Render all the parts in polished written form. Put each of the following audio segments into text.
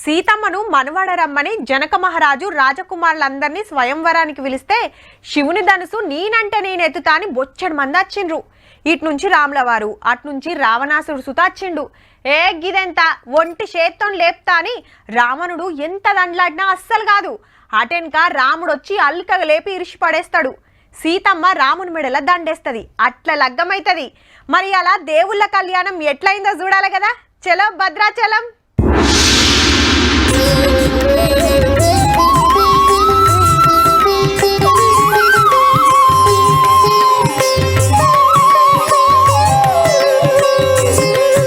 సీతమ్మను మనవాడ రమ్మని జనక మహారాజు రాజకుమారులందరినీ స్వయంవరానికి పిలిస్తే శివుని ధనుసు నేనంటే నేనెత్తుతా అని బొచ్చడు మంది వచ్చిండ్రు. ఇటు నుంచి రాములవారు, అటు నుంచి రావణాసుడు సుత వచ్చిండు. ఏ గిదెంత ఒంటి చేత్తో లేపుతా అని రావణుడు ఎంత దండలాడినా అస్సలు కాదు. అటెన్క రాముడు వచ్చి అల్కగా లేపి ఇరిచి పడేస్తాడు. సీతమ్మ రాముని మెడల దండేస్తుంది. అట్లా లగ్గమైతుంది. మరి అలా దేవుళ్ళ కళ్యాణం ఎట్లయిందో చూడాలి కదా. చలో భద్రాచలం.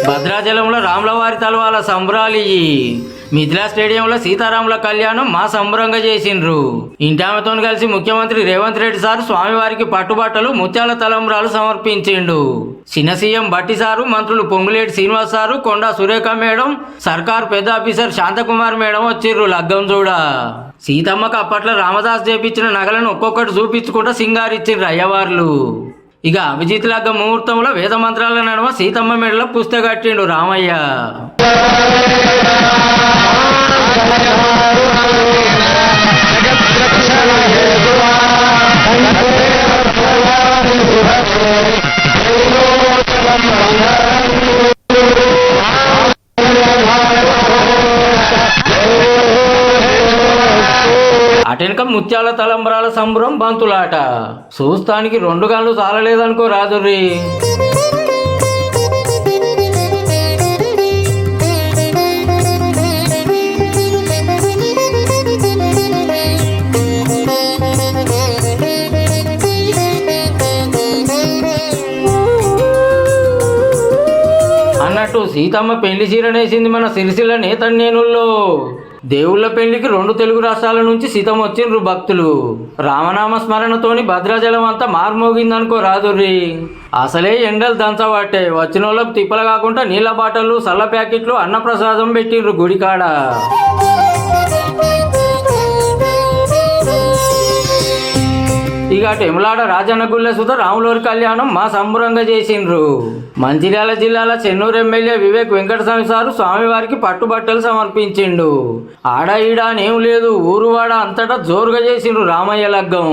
భద్రాచలంలో రాములవారి తలవాల సంబరాలు. మిథిలా స్టేడియంలో సీతారాముల కళ్యాణం మా సంబరంగా చేసిండ్రు. ఇంటామెతో కలిసి ముఖ్యమంత్రి రేవంత్ రెడ్డి సార్ స్వామివారికి పట్టుబట్టలు ముత్యాల తలంబ్రాలు సమర్పించిండు. చిన్న సీఎం బట్టి సారు, మంత్రులు పొంగులేటి శ్రీనివాస్ సారు, కొండా సురేఖ మేడం, సర్కార్ పెద్ద ఆఫీసర్ శాంతకుమార్ మేడం వచ్చిర్రు లగ్గం చూడ. సీతమ్మకు అప్పట్లో రామదాస్ చేపించిన నగలను ఒక్కొక్కటి చూపించుకుంటూ సింగారిచ్చిండ్రు అయ్యవార్లు. ఇక అభిజిత్ లగ్గ ముహూర్తంలో వేద మంత్రాల నడుమ సీతమ్మ మెడలో పుస్తకట్టిండు రామయ్య. అటెనక ముత్యాల తలంబరాల సంబరం బంతులాట. చూస్తానికి 2 గంటలు చాలలేదనుకో రాదుర్రి. అన్నట్టు సీతమ్మ పెళ్లి చీరనేసింది మన సిరిసిల్ల నేతన్నేనుల్లో. దేవుళ్ళ పెళ్లికి 2 తెలుగు రాష్ట్రాల నుంచి సీతమ్మ వచ్చిండ్రు భక్తులు. రామనామ స్మరణతోని భద్రాచలం అంతా మార్మోగిందనుకో రాదుర్రి. అసలే ఎండలు దంచబట్టే వచ్చిన వాళ్ళకు తిప్పలు కాకుండా నీళ్ళ బాటలు, సల్ల ప్యాకెట్లు, అన్నప్రసాదం పెట్టిండ్రు గుడికాడ. ఇక టెములాడ రాజన్న గుళ్ళ సుధ రాములవారి కళ్యాణం మా సంబరంగా చేసిండ్రు. మంచిర్యాల జిల్లాల చెన్నూరు ఎమ్మెల్యే వివేక్ వెంకటస్వామి సారు స్వామివారికి పట్టుబట్టలు సమర్పించిండు. ఆడ ఈడ అనేం లేదు, ఊరువాడ అంతటా జోరుగా చేసిండ్రు రామయ్య లగ్గం.